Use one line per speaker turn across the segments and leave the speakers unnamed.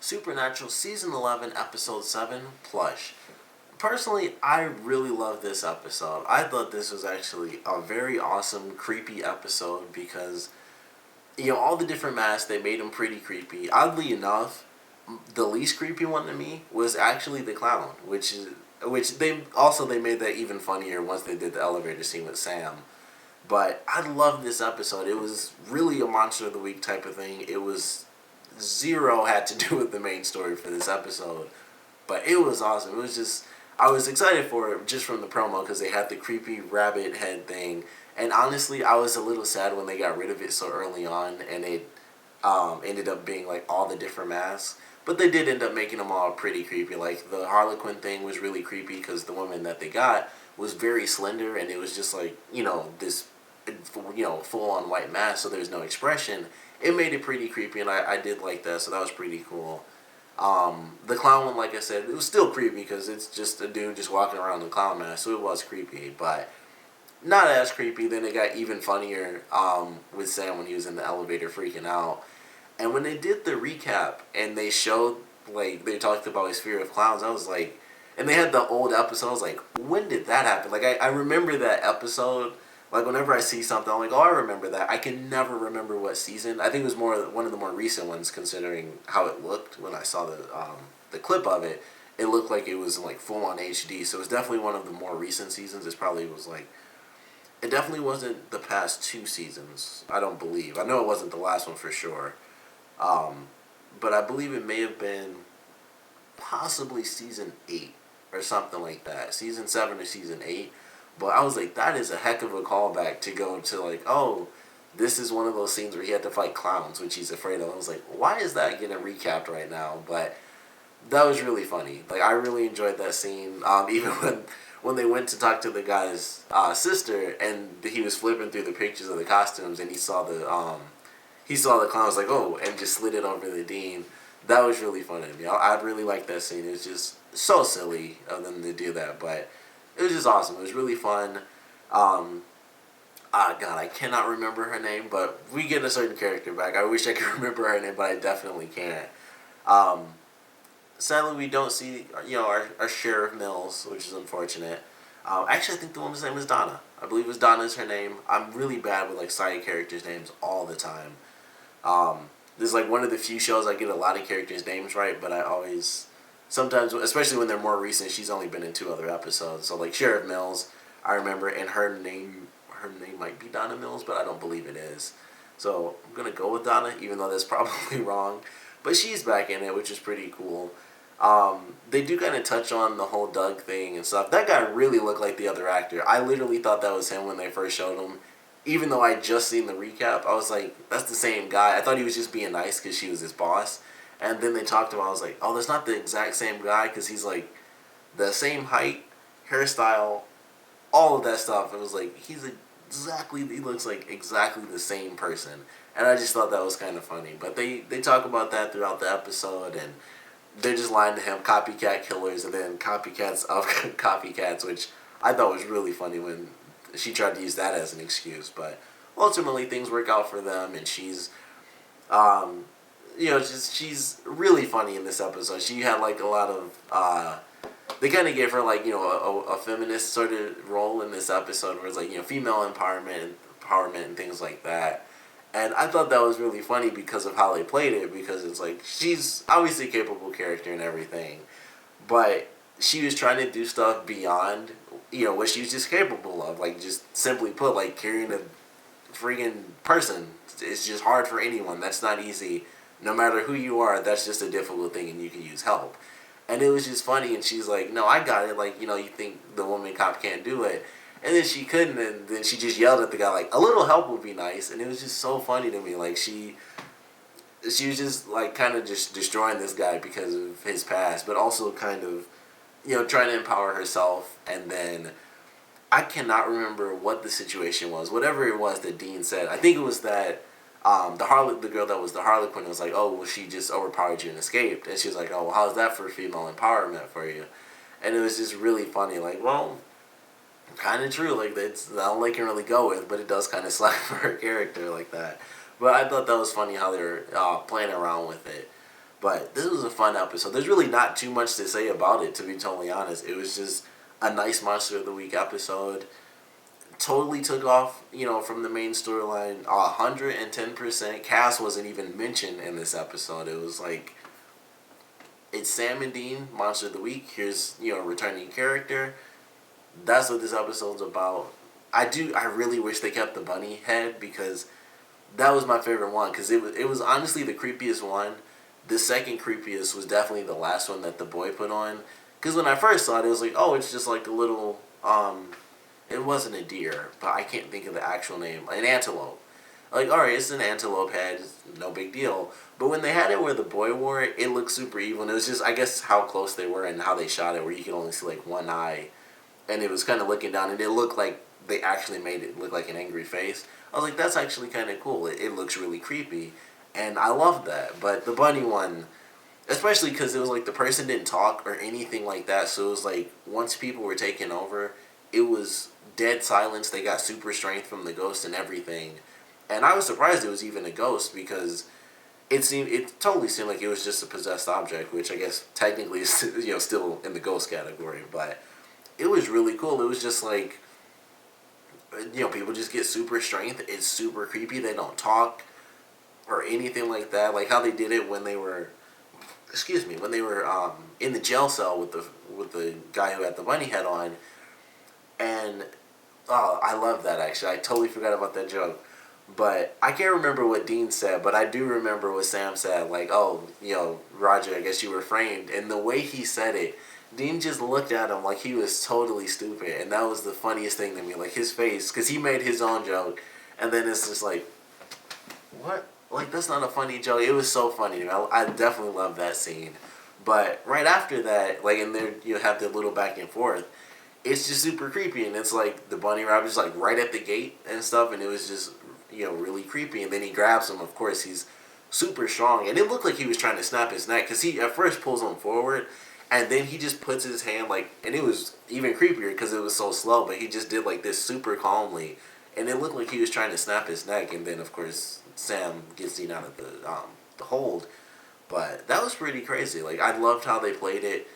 Supernatural Season 11, Episode 7, Plush. Personally, I really love this episode. I thought this was actually a very awesome, creepy episode because, all the different masks, they made them pretty creepy. Oddly enough, the least creepy one to me was actually the clown, which they made that even funnier once they did the elevator scene with Sam. But I love this episode. It was really a Monster of the Week type of thing. It was zero had to do with the main story for this episode. But it was awesome. It was just, I was excited for it just from the promo because they had the creepy rabbit head thing. And honestly, I was a little sad when they got rid of it so early on and it ended up being like all the different masks. But they did end up making them all pretty creepy. Like the Harlequin thing was really creepy because the woman that they got was very slender and it was just like, this full on white mask, so there's no expression. It made it pretty creepy, and I did like that, so that was pretty cool. The clown one, like I said, it was still creepy because it's just a dude just walking around in a clown mask, so it was creepy, but not as creepy. Then it got even funnier with Sam when he was in the elevator freaking out. And when they did the recap and they showed, like, they talked about his fear of clowns, I was like, and they had the old episode, I was like, when did that happen? Like, I remember that episode. Like, whenever I see something, I'm like, oh, I remember that. I can never remember what season. I think it was one of the more recent ones, considering how it looked when I saw the clip of it. It looked like it was, like, full-on HD, so it was definitely one of the more recent seasons. It definitely wasn't the past two seasons, I don't believe. I know it wasn't the last one for sure. But I believe it may have been possibly season 8 or something like that. Season 7 or season 8. But I was like, that is a heck of a callback to go to, like, oh, this is one of those scenes where he had to fight clowns, which he's afraid of. I was like, why is that getting recapped right now? But that was really funny. Like, I really enjoyed that scene. Even when they went to talk to the guy's sister, and he was flipping through the pictures of the costumes, and he saw the clown. I was like, oh, and just slid it over the dean. That was really funny to me. I really liked that scene. It was just so silly of them to do that, but it was just awesome. It was really fun. God, I cannot remember her name, but we get a certain character back. I wish I could remember her name, but I definitely can't. Sadly, we don't see, our Sheriff Mills, which is unfortunate. Actually, I think the woman's name is Donna. I believe it's Donna is her name. I'm really bad with, like, side characters' names all the time. This is, like, one of the few shows I get a lot of characters' names right, but I always... Sometimes, especially when they're more recent, she's only been in 2 other episodes. So, like, Sheriff Mills, I remember, and her name might be Donna Mills, but I don't believe it is. So, I'm going to go with Donna, even though that's probably wrong. But she's back in it, which is pretty cool. They do kind of touch on the whole Doug thing and stuff. That guy really looked like the other actor. I literally thought that was him when they first showed him. Even though I just seen the recap, I was like, that's the same guy. I thought he was just being nice because she was his boss. And then they talked about, I was like, oh, that's not the exact same guy because he's like the same height, hairstyle, all of that stuff. It was like, he looks like exactly the same person. And I just thought that was kind of funny. But they talk about that throughout the episode, and they're just lying to him, copycat killers, and then copycats of copycats, which I thought was really funny when she tried to use that as an excuse. But ultimately, things work out for them, and she's she's really funny in this episode. She had, like, a lot of, they kind of gave her, like, a feminist sort of role in this episode where it's, like, female empowerment and things like that. And I thought that was really funny because of how they played it, because it's, like, she's obviously a capable character and everything, but she was trying to do stuff beyond, what she was just capable of. Like, just simply put, like, carrying a freaking person. It's just hard for anyone. That's not easy. No matter who you are, that's just a difficult thing, and you can use help. And it was just funny, and she's like, no, I got it. Like, you think the woman cop can't do it. And then she couldn't, and then she just yelled at the guy, like, a little help would be nice. And it was just so funny to me. Like, she was just, like, kind of just destroying this guy because of his past, but also kind of, trying to empower herself. And then I cannot remember what the situation was. Whatever it was that Dean said, I think it was that the girl that was the Harlequin was like, oh, well, she just overpowered you and escaped. And she was like, oh, well, how's that for female empowerment for you? And it was just really funny. Like, well, kind of true. Like, that's all they can really go with, but it does kind of slack for her character like that. But I thought that was funny how they were playing around with it. But this was a fun episode. There's really not too much to say about it, to be totally honest. It was just a nice Monster of the Week episode. Totally took off, from the main storyline 110%. Cass wasn't even mentioned in this episode. It was like, it's Sam and Dean, Monster of the Week. Here's, a returning character. That's what this episode's about. I really wish they kept the bunny head, because that was my favorite one, because it was honestly the creepiest one. The second creepiest was definitely the last one that the boy put on. Because when I first saw it, it was like, oh, it's just like a little, it wasn't a deer, but I can't think of the actual name. An antelope. Like, alright, it's an antelope head, no big deal. But when they had it where the boy wore it, it looked super evil. And it was just, I guess, how close they were and how they shot it, where you could only see like one eye. And it was kind of looking down, and it looked like they actually made it look like an angry face. I was like, that's actually kind of cool. It looks really creepy. And I loved that. But the bunny one, especially because it was like the person didn't talk or anything like that. So it was like, once people were taking over, it was dead silence. They got super strength from the ghost and everything. And I was surprised it was even a ghost, because it totally seemed like it was just a possessed object, which I guess technically is still in the ghost category. But it was really cool. It was just like, people just get super strength. It's super creepy. They don't talk or anything like that. Like how they did it when they were, in the jail cell with the guy who had the bunny head on. And I love that, actually. I totally forgot about that joke. But I can't remember what Dean said, but I do remember what Sam said. Like, oh, Roger, I guess you were framed. And the way he said it, Dean just looked at him like he was totally stupid. And that was the funniest thing to me. Like, his face, because he made his own joke. And then it's just like, what? Like, that's not a funny joke. It was so funny to me. I definitely love that scene. But right after that, like, and there you have the little back and forth, it's just super creepy. And it's like the bunny rabbit's like right at the gate and stuff. And it was just, really creepy. And then he grabs him. Of course, he's super strong. And it looked like he was trying to snap his neck, because he at first pulls him forward. And then he just puts his hand like, and it was even creepier because it was so slow. But he just did like this super calmly. And it looked like he was trying to snap his neck. And then, of course, Sam gets Dean out of the hold. But that was pretty crazy. Like, I loved how they played it.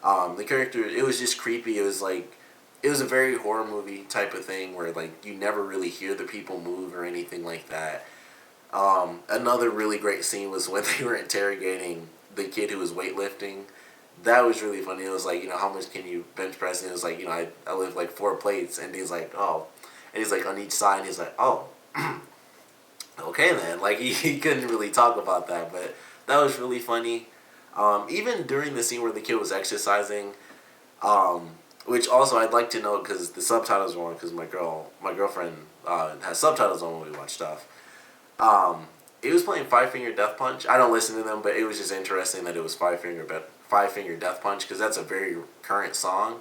The character, it was just creepy. It was like, it was a very horror movie type of thing where, like, you never really hear the people move or anything like that. Another really great scene was when they were interrogating the kid who was weightlifting. That was really funny. It was like, how much can you bench press? And it was like, I lift like 4 plates. And he's like, oh. And he's like on each side. And he's like, oh. Okay then. Like, he couldn't really talk about that. But that was really funny. Even during the scene where the kid was exercising, which also I'd like to know, because the subtitles were on, because my girlfriend has subtitles on when we watch stuff. It was playing Five Finger Death Punch. I don't listen to them, but it was just interesting that it was Five Finger Death Punch, because that's a very current song.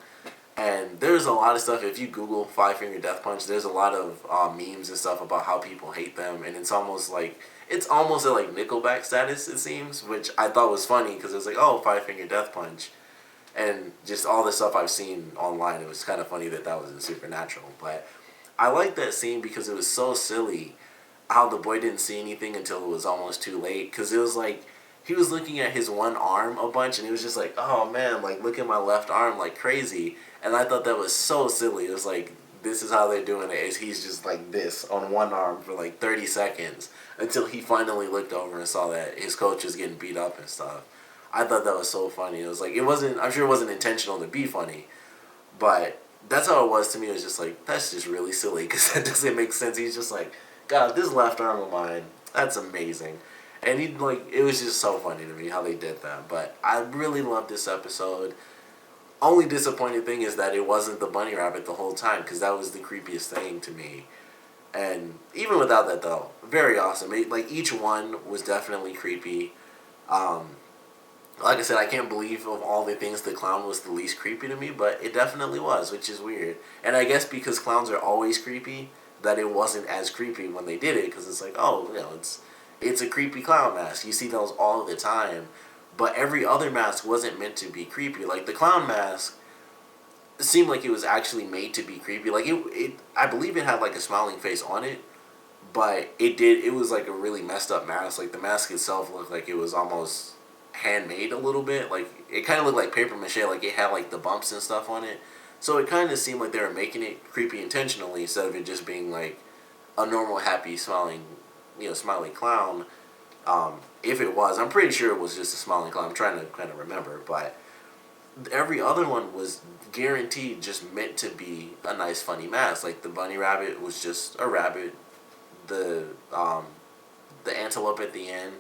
And there's a lot of stuff, if you Google Five Finger Death Punch, there's a lot of memes and stuff about how people hate them, and it's almost at like Nickelback status, it seems, which I thought was funny, because it was like, oh, Five Finger Death Punch. And just all the stuff I've seen online, it was kind of funny that was in Supernatural. But I liked that scene because it was so silly how the boy didn't see anything until it was almost too late. Because it was like, he was looking at his one arm a bunch, and he was just like, oh man, like, look at my left arm like crazy. And I thought that was so silly. It was like, this is how they're doing it, is he's just like this on one arm for like 30 seconds until he finally looked over and saw that his coach was getting beat up and stuff. I thought that was so funny. It was like, I'm sure it wasn't intentional to be funny, but that's how it was to me. It was just like, that's just really silly, because that doesn't make sense. He's just like, God, this left arm of mine, that's amazing. And it was just so funny to me how they did that. But I really loved this episode. Only disappointing thing is that it wasn't the bunny rabbit the whole time, because that was the creepiest thing to me. And even without that, though, very awesome. Each one was definitely creepy. Like I said, I can't believe of all the things the clown was the least creepy to me, but it definitely was, which is weird. And I guess because clowns are always creepy, that it wasn't as creepy when they did it, because it's like, oh, it's a creepy clown mask. You see those all the time. But every other mask wasn't meant to be creepy. Like, the clown mask seemed like it was actually made to be creepy. Like, I believe it had, like, a smiling face on it, but it was, like, a really messed up mask. Like, the mask itself looked like it was almost handmade a little bit. Like, it kind of looked like paper mache, like it had like the bumps and stuff on it. So it kind of seemed like they were making it creepy intentionally instead of it just being like a normal, happy, smiling, smiling clown. If it was, I'm pretty sure it was just a smiling clown. I'm trying to kind of remember, but every other one was guaranteed just meant to be a nice, funny mask. Like the bunny rabbit was just a rabbit. The antelope at the end,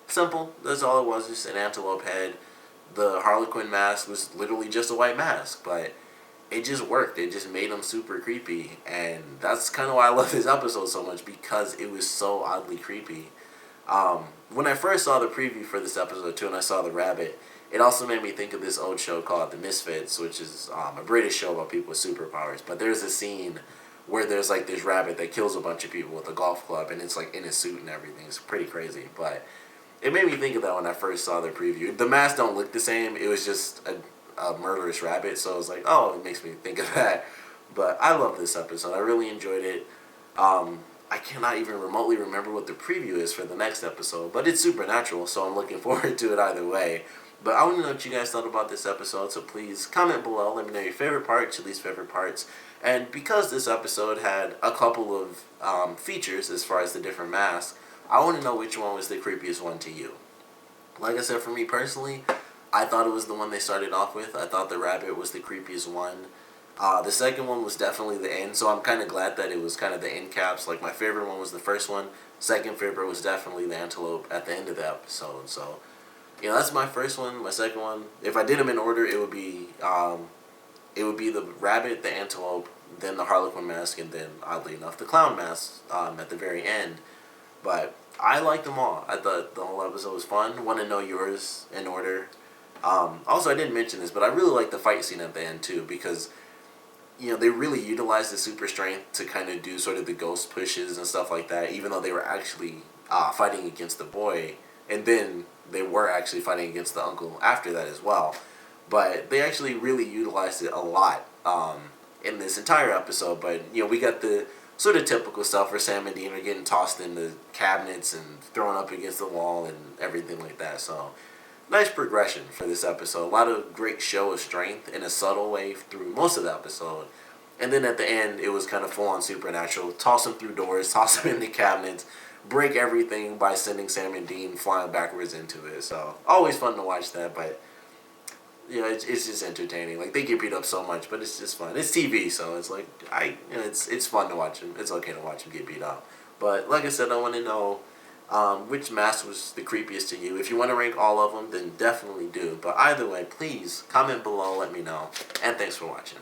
simple. That's all it was, just an antelope head. The Harlequin mask was literally just a white mask, but it just worked. It just made them super creepy, and that's kind of why I love this episode so much, because it was so oddly creepy. When I first saw the preview for this episode too, and I saw the rabbit, it also made me think of this old show called The Misfits, which is a British show about people with superpowers. But there's a scene where there's like this rabbit that kills a bunch of people with a golf club, and it's like in a suit and everything. It's pretty crazy, but it made me think of that when I first saw the preview. The masks don't look the same. It was just a murderous rabbit, so I was like, oh, it makes me think of that. But I love this episode. I really enjoyed it. I cannot even remotely remember what the preview is for the next episode, but it's supernatural, so I'm looking forward to it either way. But I want to know what you guys thought about this episode, so please comment below. Let me know your favorite parts, your least favorite parts. And because this episode had a couple of features as far as the different masks, I want to know which one was the creepiest one to you. Like I said, for me personally, I thought it was the one they started off with. I thought the rabbit was the creepiest one. The second one was definitely the end, so I'm kind of glad that it was kind of the end caps. Like, my favorite one was the first one. Second favorite was definitely the antelope at the end of the episode. So, that's my first one. My second one, if I did them in order, it would be the rabbit, the antelope, then the Harlequin mask, and then, oddly enough, the clown mask at the very end. But I liked them all. I thought the whole episode was fun. Want to know yours in order. Also, I didn't mention this, but I really liked the fight scene at the end, too, because they really utilized the super strength to kind of do sort of the ghost pushes and stuff like that, even though they were actually fighting against the boy. And then they were actually fighting against the uncle after that as well. But they actually really utilized it a lot in this entire episode. But, we got the sort of typical stuff where Sam and Dean are getting tossed into cabinets and thrown up against the wall and everything like that. So, nice progression for this episode. A lot of great show of strength in a subtle way through most of the episode. And then at the end, it was kind of full-on supernatural. Toss them through doors, toss them into cabinets, break everything by sending Sam and Dean flying backwards into it. So, always fun to watch that, but it's just entertaining. Like, they get beat up so much, but it's just fun. It's TV, so it's like, it's fun to watch them. It's okay to watch them get beat up. But, like I said, I want to know which mask was the creepiest to you. If you want to rank all of them, then definitely do. But either way, please comment below, let me know. And thanks for watching.